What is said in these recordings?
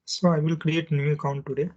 So I will create new account today.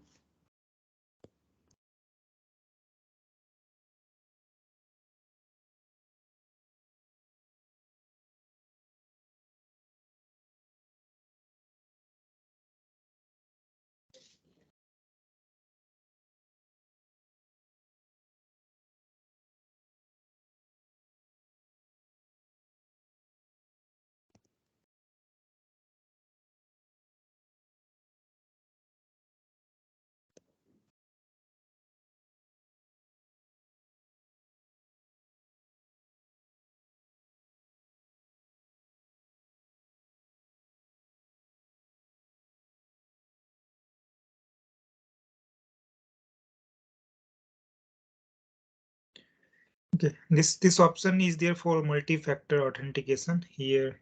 Okay, this option is there for multi-factor authentication. Here,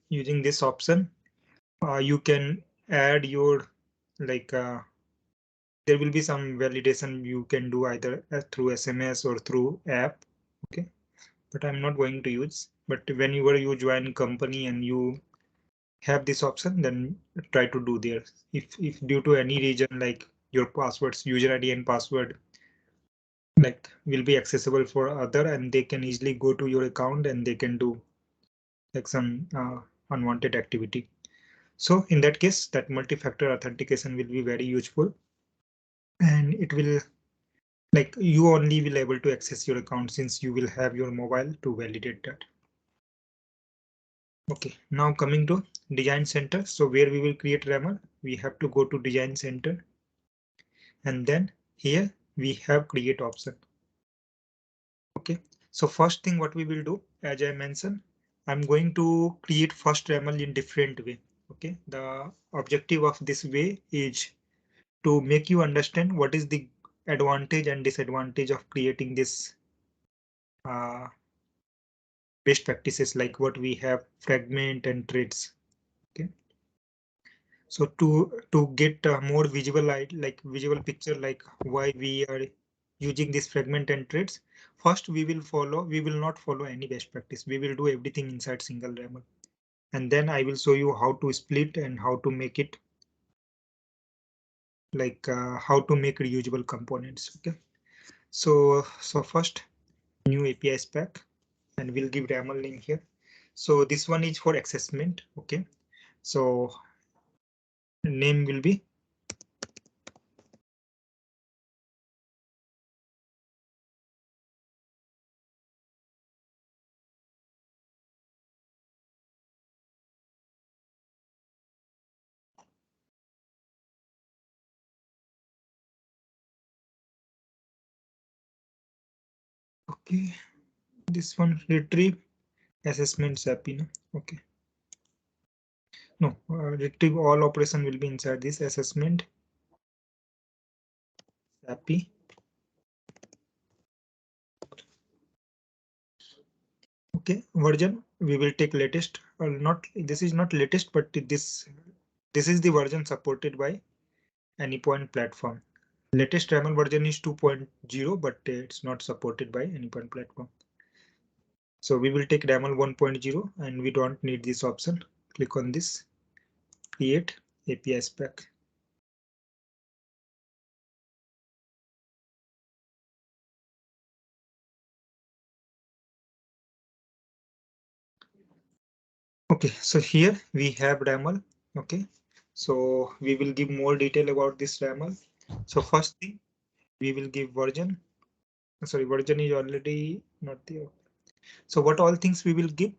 using this option, you can add your like there will be some validation you can do either through SMS or through app. Okay, but I'm not going to use. But whenever you join company and you have this option, then try to do there. If due to any reason like your passwords, user ID and password like will be accessible for other and they can easily go to your account and they can do like some unwanted activity. So in that case, that multi-factor authentication will be very useful and it will like you only will able to access your account since you will have your mobile to validate that. Okay, now coming to design center. So where we will create rammer, we have to go to design center and then here we have create option. Okay, so first thing what we will do, as I mentioned, I'm going to create first rammer in different way. Okay, the objective of this way is to make you understand what is the advantage and disadvantage of creating this uh, best practices like what we have fragment and threads. Okay, so to get a more visual like visual picture like why we are using this fragment and threads, first we will not follow any best practice. We will do everything inside single rammer and then I will show you how to split and how to make it like how to make reusable components. Okay, so first new API spec and we'll give YAML name here. So this one is for assessment. Okay, so name will be okay. This one retrieve assessment SAPI. No? Okay, no retrieve all operation will be inside this assessment SAPI. Okay, version we will take latest or not. This is not latest, but this is the version supported by Anypoint platform. Latest YAML version is 2.0, but it's not supported by Anypoint platform. So we will take YAML 1.0 and we don't need this option. Click on this, create API spec. Okay, so here we have YAML. Okay, so we will give more detail about this YAML. So first thing, we will give version. Sorry, version is already not there. So what all things we will give?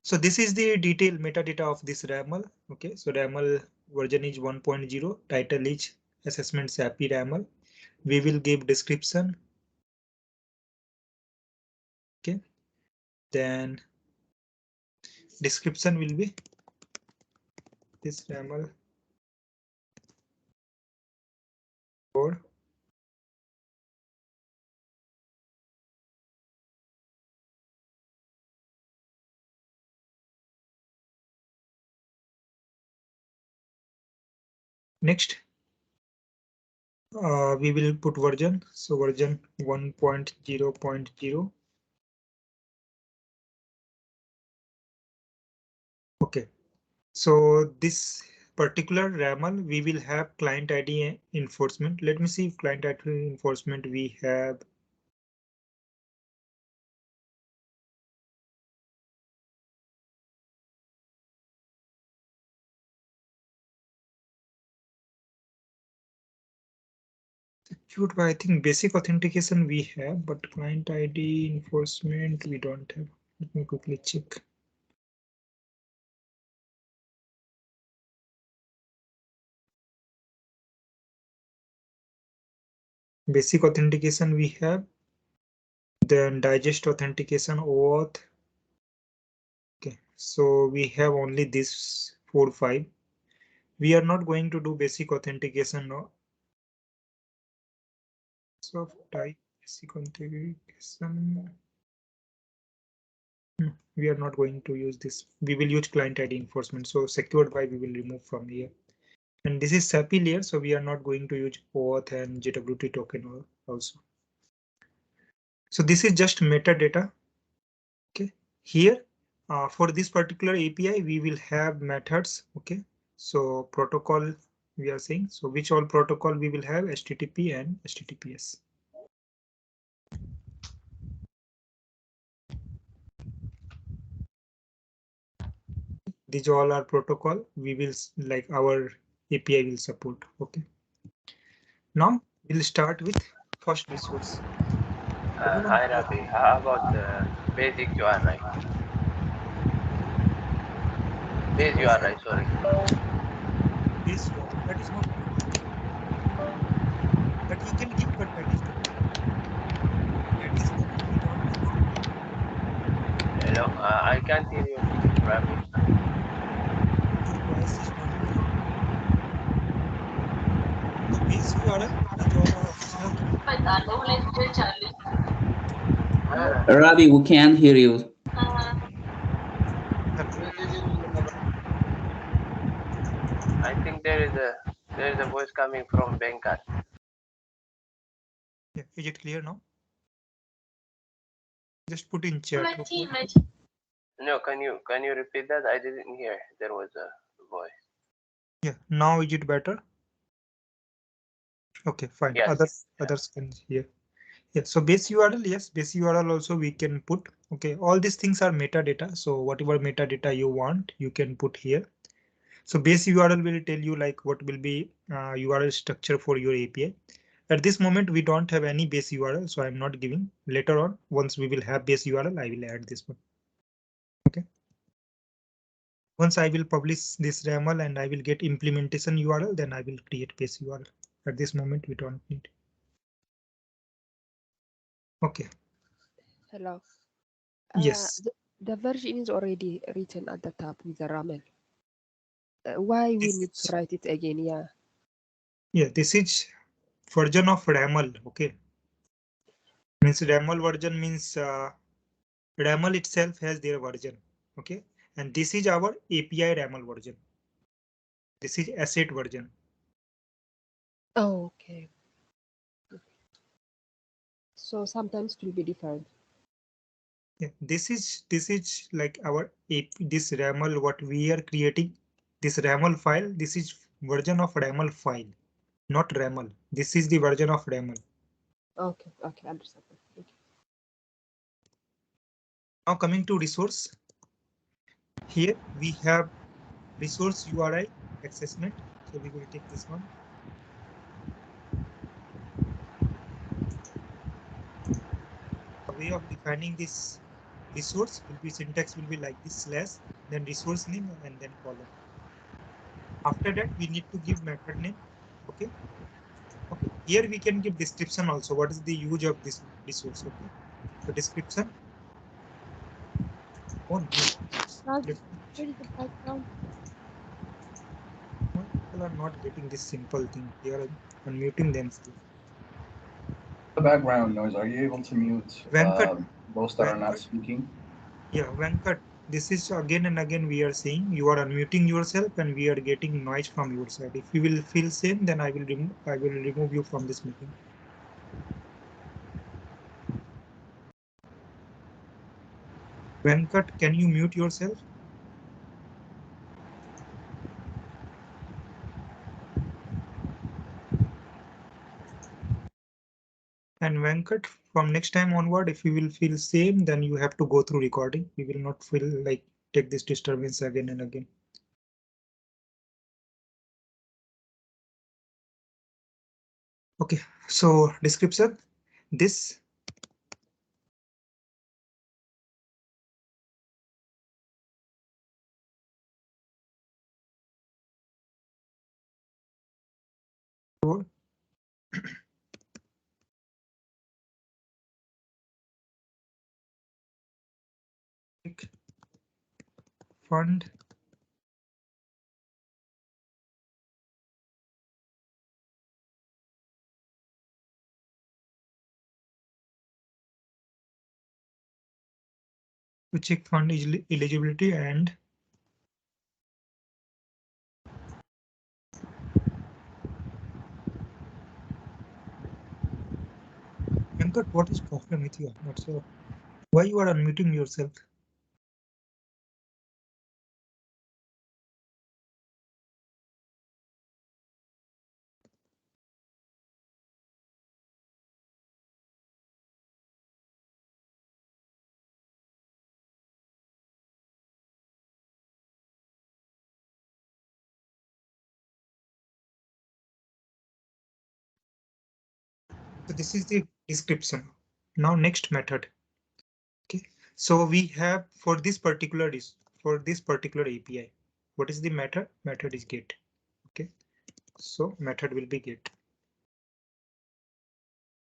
So this is the detailed metadata of this YAML. Okay, so YAML version is 1.0. Title is assessment SAPI YAML. We will give description. Okay, then description will be this YAML for next. We will put version. So version 1.0.0. Okay, so particular RAML, we will have client ID enforcement. Let me see if client ID enforcement we have. Secured by, I think basic authentication we have, but client ID enforcement we don't have. Let me quickly check. Basic authentication we have, then digest authentication, OAuth. Okay, so we have only this 4-5. We are not going to do basic authentication now. So type basic authentication. We are not going to use this. We will use client ID enforcement. So secured by we will remove from here. And this is SAPI layer, so we are not going to use OAuth and JWT token also. So this is just metadata. Okay, here for this particular API, we will have methods. Okay, so protocol we are saying. So which all protocol we will have HTTP and HTTPS. These all are protocol we will like our API will support. Okay. Now we'll start with first resource. Hi Ravi, how about basic URI? Base URI, sorry. Base URL that is not good. That you can give, but that is not good. At this moment we don't have any. Hello, I can't hear you, Ravi. Your voice is not clear. So base URL, these all are optional. Ravi, we can't hear you. I think there is a voice coming from Venkat. Yeah, is it clear now? Just put in chat. Okay. No, can you repeat that? I didn't hear. There was a voice. Yeah, now is it better? Okay, fine. Yes. Others can hear. Yeah, so base URL, yes, base URL also we can put. Okay, all these things are metadata. So whatever metadata you want, you can put here. So base URL will tell you like what will be URL structure for your API. At this moment, we don't have any base URL, so I'm not giving. Later on, once we will have base URL, I will add this one. Okay. Once I will publish this RAML and I will get implementation URL, then I will create base URL. At this moment, we don't need. Okay. Hello. Yes. The version is already written at the top with the RAML. Why we need to write it again? Yeah. Yeah, this is version of RAML. Okay. Means RAML version means RAML itself has their version. Okay. And this is our API RAML version. This is asset version. Oh, okay. So sometimes it will be different. Yeah, this is like our this RAML what we are creating. This RAML file. This is version of RAML file, not RAML. This is the version of RAML. Okay, okay, understand. Thank you. Now coming to resource. Here we have resource URI accessment. So we will take this one. The way of defining this resource will be syntax will be like this slash, then resource name and then column. After that, we need to give method name. Okay. Okay. Here we can give description also. What is the use of this resource? Okay. So description. Oh, Where is the background? people are not getting this simple thing. They are unmuting themselves. The background noise. Are you able to mute Venkat, those that are not Venkat. speaking? Yeah, Venkat, this is again and again we are saying you are unmuting yourself and we are getting noise from your side. If you will feel same, then I will remove you from this meeting. Venkat, can you mute yourself? And Venkat, from next time onward, if you will feel same, then you have to go through recording. We will not feel like take this disturbance again and again. Okay, so description, this role fund to check fund eligibility and Venkat, what is problem with you? Not so. Why you are unmuting yourself? So this is the description. Now next method. Okay, so we have for this particular API, what is the method? Method is get. Okay, so method will be get.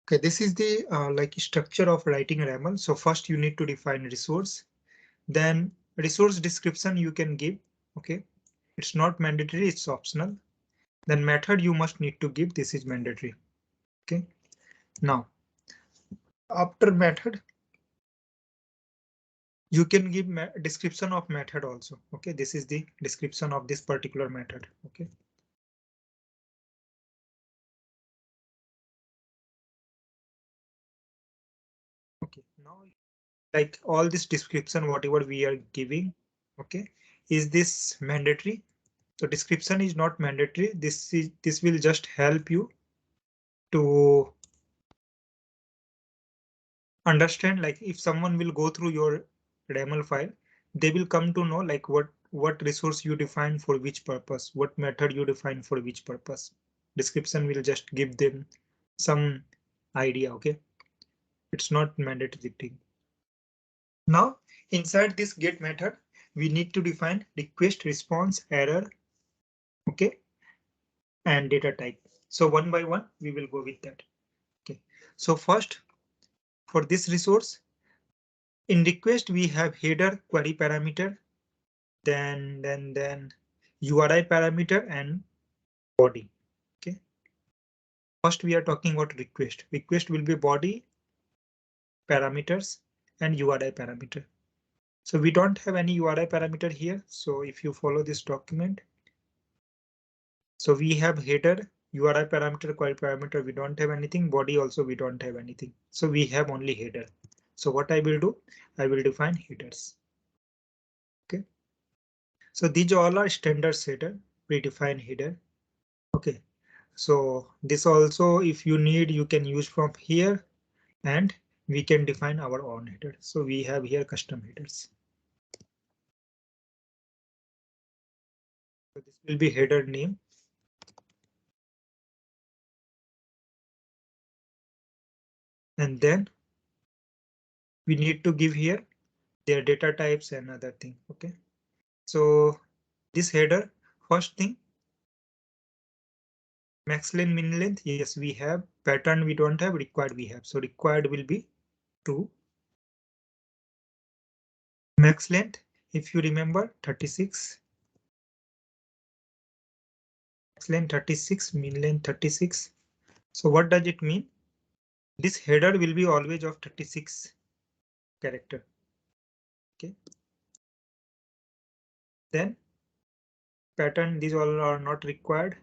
Okay, this is the like structure of writing YAML. So first you need to define resource, then resource description you can give. Okay, it's not mandatory, it's optional. Then method you must need to give. This is mandatory. Okay, now after method you can give description of method also. Okay, this is the description of this particular method. Okay. Okay, now like all this description, whatever we are giving, okay, is this mandatory? So description is not mandatory. This will just help you to understand, like if someone will go through your YAML file, they will come to know like what resource you define for which purpose, what method you define for which purpose. Description will just give them some idea. Okay, it's not mandatory thing. Now inside this get method, we need to define request, response, error, okay, and data type. So one by one we will go with that. Okay, so first for this resource, in request we have header query parameter, then URI parameter and body. Okay, first we are talking about request. Request will be body parameters and URI parameter. So we don't have any URI parameter here. So if you follow this document, so we have header, URI parameter, query parameter, we don't have anything. Body also we don't have anything. So we have only header. So what I will do, I will define headers. Okay. So these all are standard header, predefined header. Okay. So this also, if you need, you can use from here and we can define our own header. So we have here custom headers. So this will be header name. And then we need to give here their data types and other thing. Okay. So this header, first thing, max length, min length. Yes, we have. Pattern we don't have, required we have. So required will be 2. Max length, if you remember, 36. Max length 36, min length 36. So what does it mean? This header will be always of 36 character. Okay. Then pattern, these all are not required.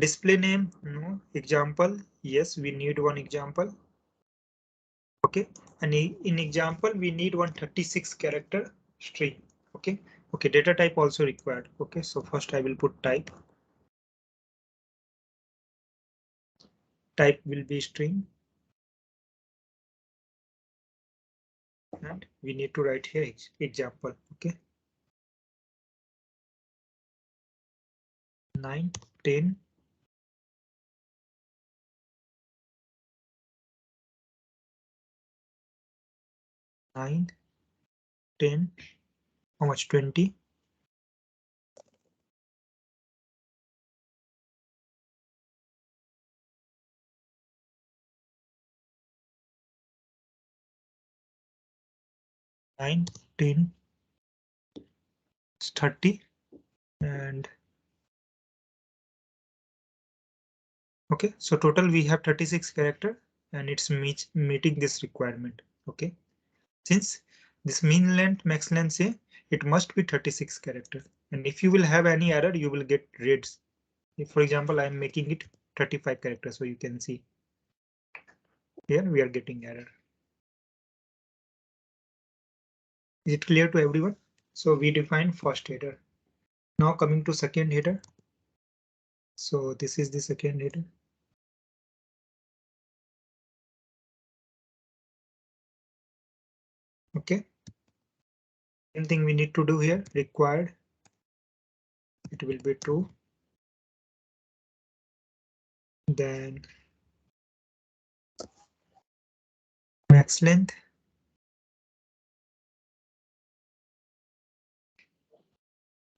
Display name, no. Example, yes, we need one example. Okay, and in example we need 136 character string. Okay, okay, data type also required. Okay, so first I will put type. type will be string. And we need to write here example. Okay. 9, 10. 9, 10. How much? 20. 9, 10. It's 30. And okay, so total we have 36 character and it's meeting this requirement. Okay, since this min length max length say it must be 36 character, and if you will have any error you will get reds. If for example I am making it 35 characters, so you can see here we are getting error. Is it clear to everyone? So we define first header. Now coming to second header. So this is the second header. Okay. Same thing we need to do here. Required. It will be true. Then max length.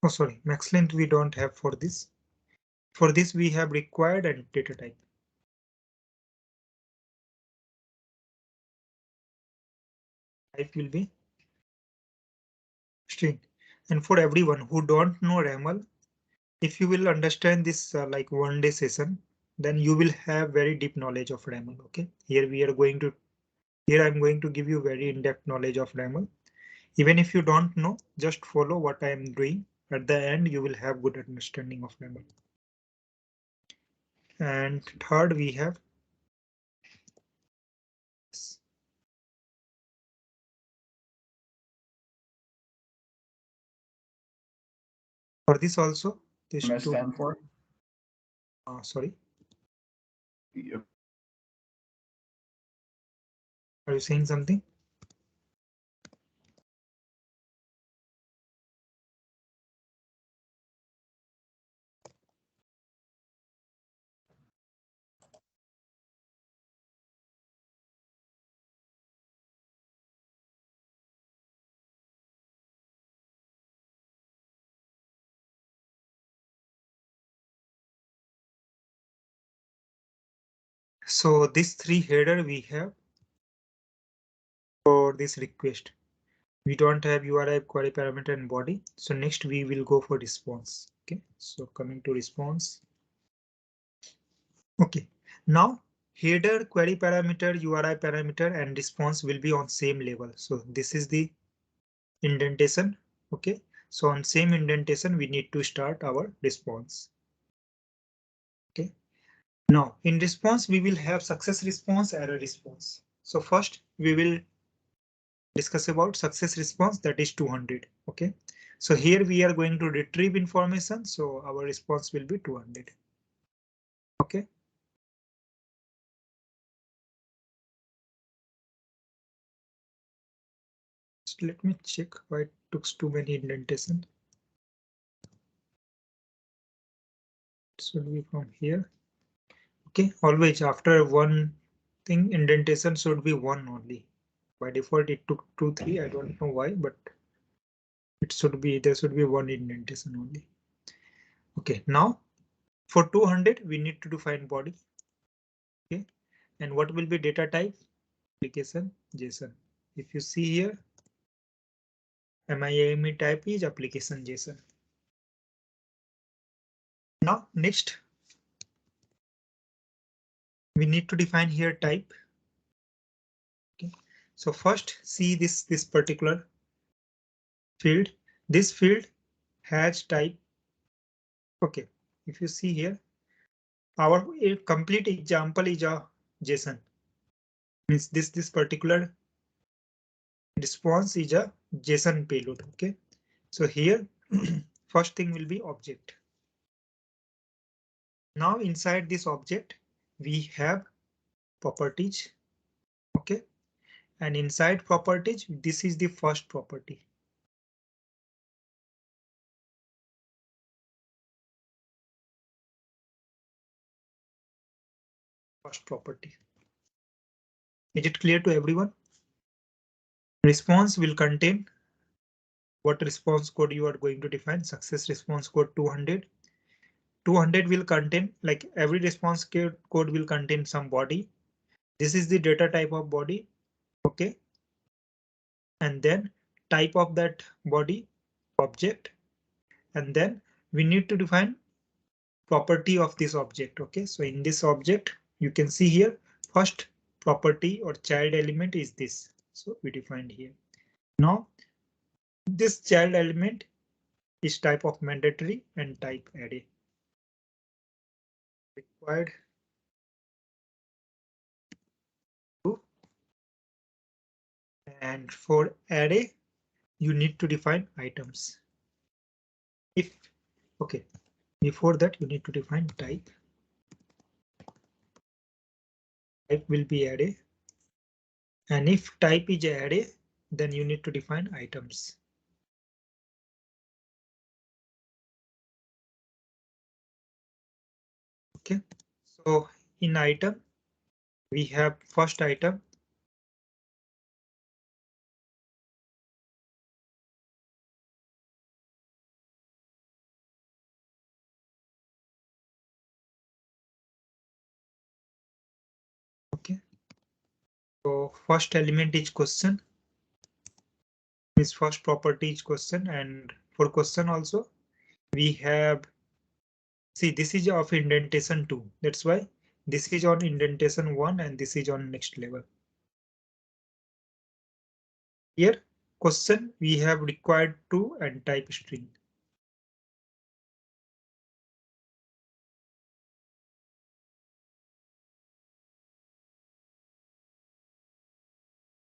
Oh, sorry, max length we don't have for this. For this we have required and data type. Type will be string. And for everyone who don't know RAML, if you will understand this like 1 day session, then you will have very deep knowledge of RAML. Okay, here I'm going to give you very in-depth knowledge of RAML. Even if you don't know, just follow what I am doing. At the end, you will have good understanding of RAML. And third, we have for this also this MS two. stand for? Sorry, Yep. are you saying something? So this 3 header we have for this request. We don't have URI, query parameter and body. So next we will go for response. Okay, so coming to response. Okay, now header, query parameter, URI parameter and response will be on same level. So this is the indentation. Okay, so on same indentation we need to start our response. Okay, now in response we will have success response, error response. So first we will discuss about success response, that is 200. Okay, so here we are going to retrieve information, so our response will be 200. Okay, so let me check why it took too many indentation. It should be from here. Okay, always after one thing indentation should be one only. By default it took 2, 3. I don't know why, but there should be one indentation only. Okay, now for 200 we need to define body. Okay, and what will be data type? Application JSON. If you see here, MIAME type is application JSON. Now next we need to define here type. Okay, so first see this particular field. This field has type. Okay, if you see here, our complete example is a JSON. Means this particular response is a JSON payload. Okay, so here first thing will be object. Now inside this object we have properties. Okay, and inside properties, this is the first property. First property. Is it clear to everyone? Response will contain what response code you are going to define. Success response code 200. 200 will contain, like every response code will contain some body. This is the data type of body. Okay. And then type of that body object. And then we need to define property of this object. Okay. So in this object, you can see here, first property or child element is this. So we defined here. Now this child element is type of mandatory and type array. Required to, and for array, you need to define items. If okay, before that you need to define type. Type will be array. And if type is array, then you need to define items. Okay, so in item, we have first item. Okay, so first element is question. This first property is question, and for question also we have, see, this is of indentation 2. That's why this is on indentation 1 and this is on next level. Here question we have required to and type string.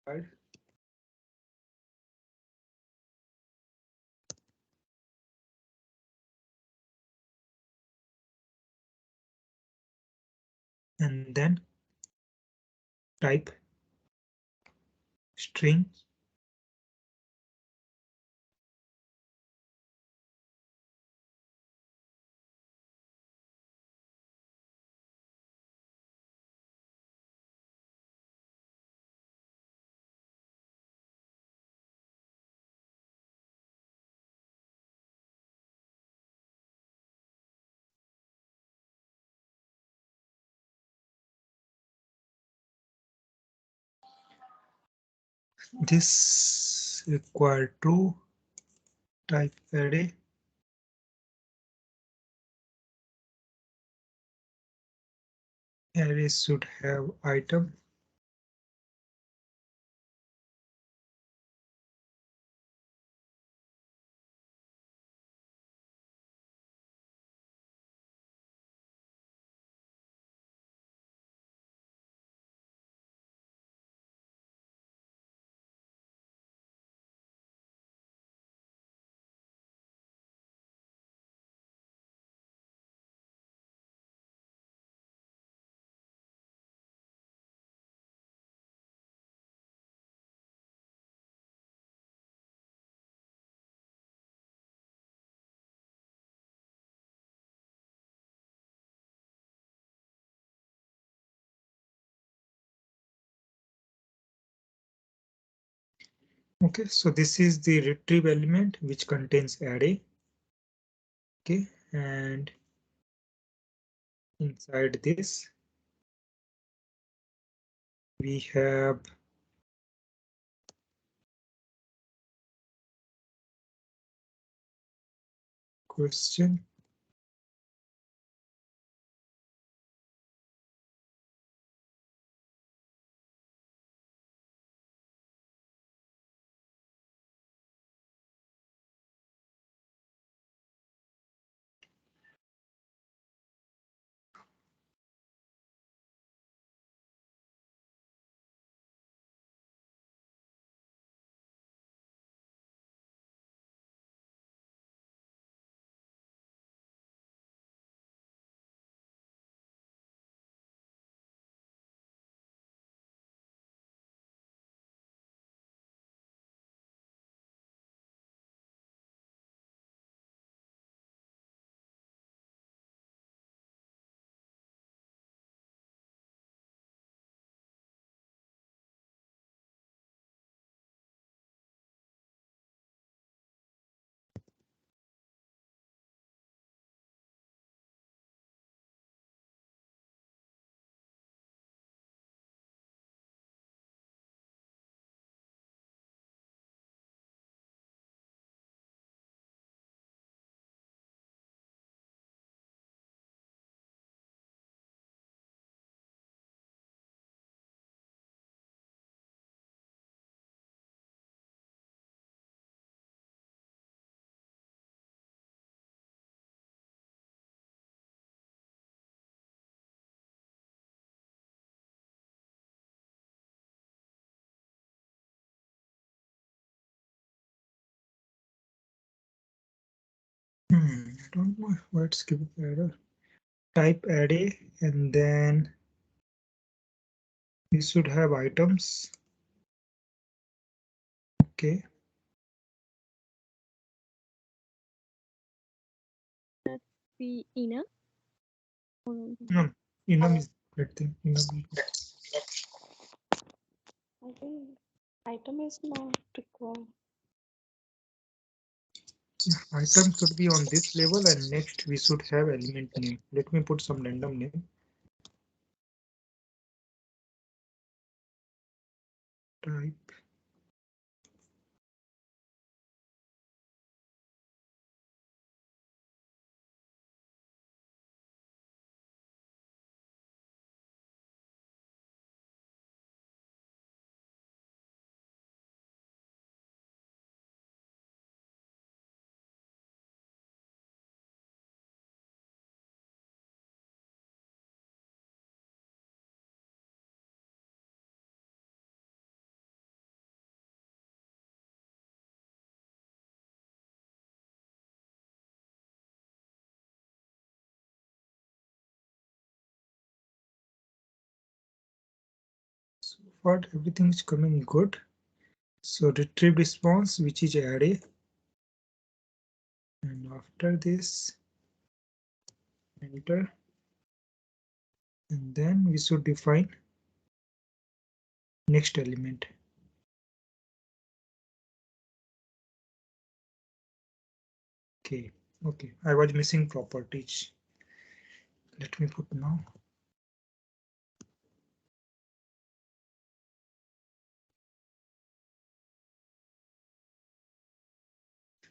Right. And then type string. This required true, type array. Array should have item. Okay, so this is the retrieve element which contains array. Okay, and inside this we have question. I don't know what's giving error. Type array and then we should have items. Okay. Be enough. No, enum is that thing. Enum. I think item is not required. Item should be on this level and next we should have element name. Let me put some random name. Type. So far everything is coming good. So retrieve response, which is array. And after this, enter. And then we should define next element. Okay, okay. I was missing properties. Let me put now.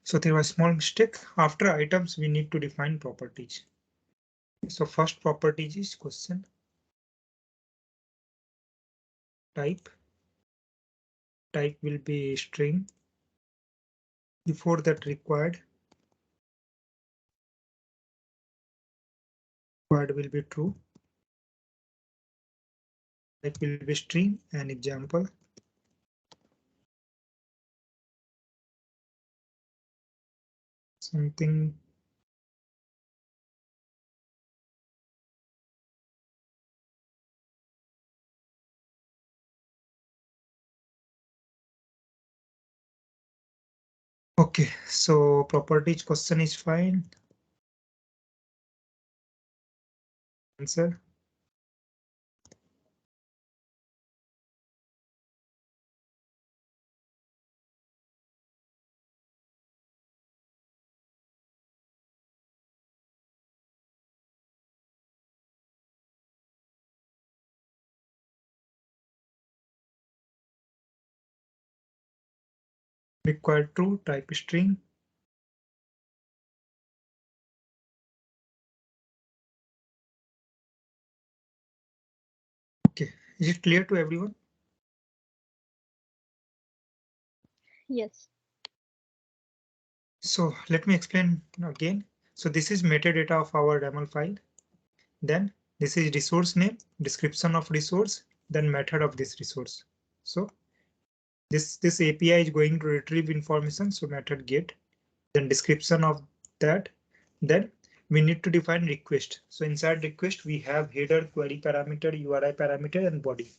So there was a small mistake. After items, we need to define properties. So first property is question type. Type will be string. Before that required will be true. Type will be string and example. Something. Okay, so properties question is fine. Answer. Required true, type string. Okay, is it clear to everyone? Yes. So let me explain again. So this is metadata of our YAML file. Then this is resource name, description of resource, then method of this resource. So this API is going to retrieve information. So method get, then description of that. Then we need to define request. So inside request, we have header, query parameter, URI parameter, and body.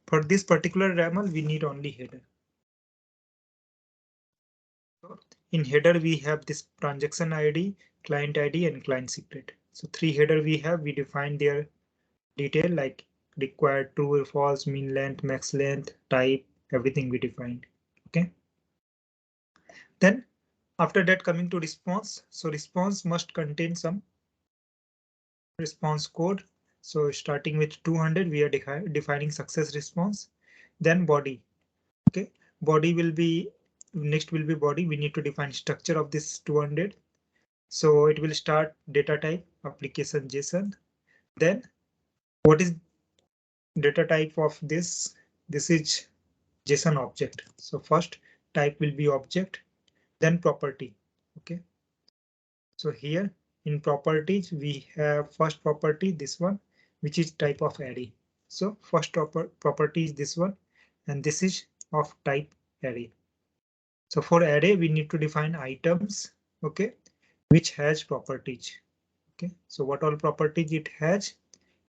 For this particular YAML, we need only header. So in header, we have this transaction ID, client ID, and client secret. So three header we have, we define their detail like required true or false, mean length, max length, type, everything we defined. Okay. Then after that coming to response. So response must contain some response code. So starting with 200, we are defining success response. Then body. Okay. Body will be next will be body. We need to define structure of this 200. So it will start data type application JSON. Then what is data type of this? This is JSON object. So first type will be object, then property. OK, so here in properties, we have first property, this one, which is type of array. So first property is this one, and this is of type array. So for array, we need to define items. OK, which has properties. Okay, so what all properties it has?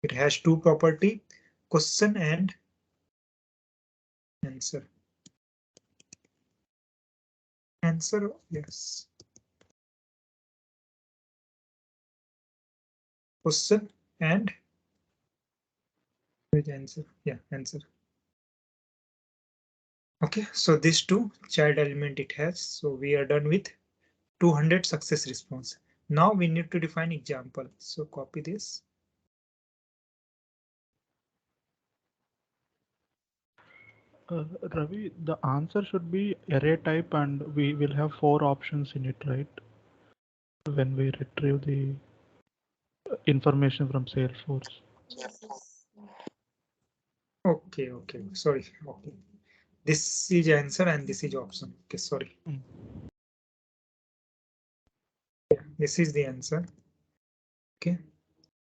It has two property, question and answer. Answer, yes. Question and which answer? Yeah, answer. Okay, so these two child element it has. So we are done with 200 success response. Now we need to define example. So copy this. Ravi, the answer should be array type and we will have 4 options in it, right? When we retrieve the information from Salesforce. Okay, sorry. Okay. This is answer and this is option. Okay, sorry. Yeah, this is the answer. Okay.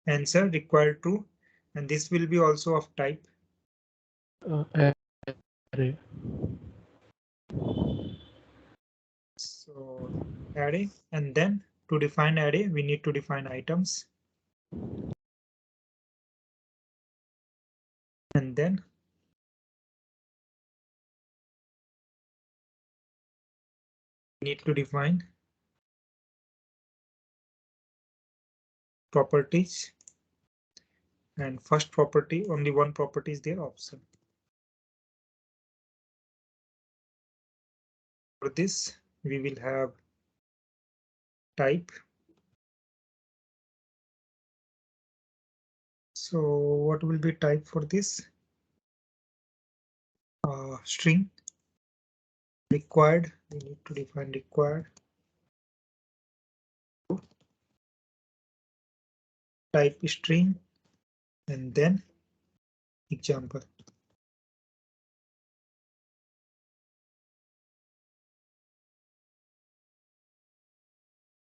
Answer required true, and this will be also of type Array. So array, and then to define array, we need to define items. And then we need to define properties. And first property, only one property is there, option. For this, we will have type. So what will be type for this? String. Required, we need to define required. Type string, and then example.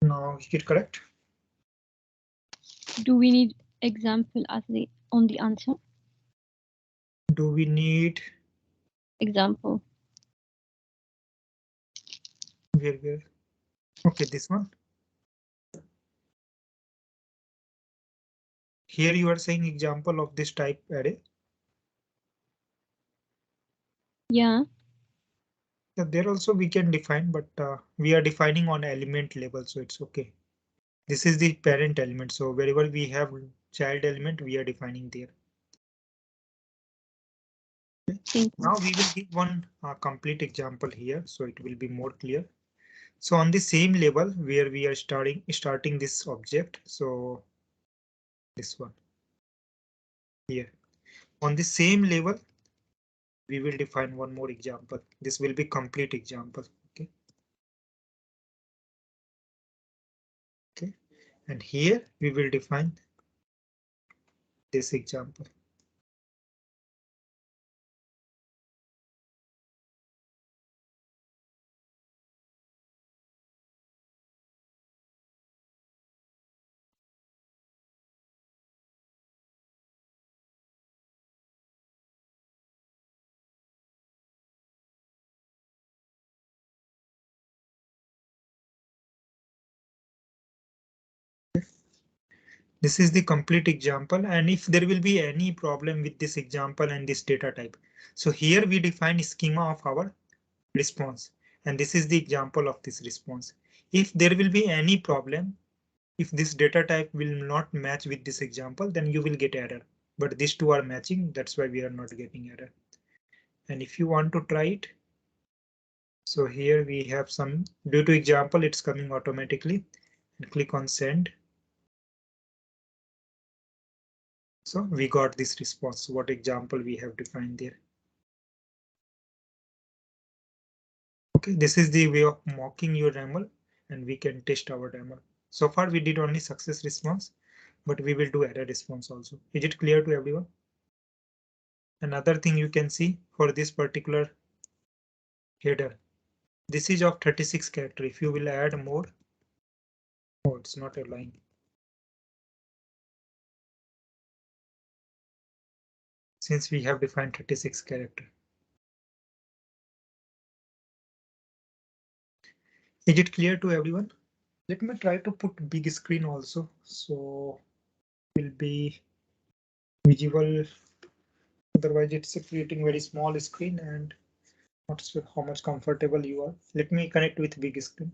Now is it correct? Do we need example as the on the answer? Do we need Example. where? Okay, this one. Here you are saying example of this type array. Yeah. Yeah, there also we can define, but we are defining on element level, so it's okay. This is the parent element, so wherever we have child element, we are defining there. Now we will give one complete example here, so it will be more clear. So on the same level where we are starting this object, so this one here on the same level, we will define one more example. This will be complete example. Okay. Okay, and here we will define this example. This is the complete example, and if there will be any problem with this example and this data type, so here we define schema of our response, and this is the example of this response. If there will be any problem, if this data type will not match with this example, then you will get error. But these two are matching, that's why we are not getting error. And if you want to try it, so here we have some, due to example, it's coming automatically, and click on send. So we got this response, what example we have defined there. Okay, this is the way of mocking your YAML, and we can test our YAML. So far we did only success response, but we will do error response also. Is it clear to everyone? Another thing you can see for this particular header, this is of 36 character. If you will add more, oh, it's not a line. Since we have defined 36 character. Is it clear to everyone? Let me try to put big screen also, so will be visible. Otherwise, it's creating very small screen and not sure how much comfortable you are. Let me connect with big screen.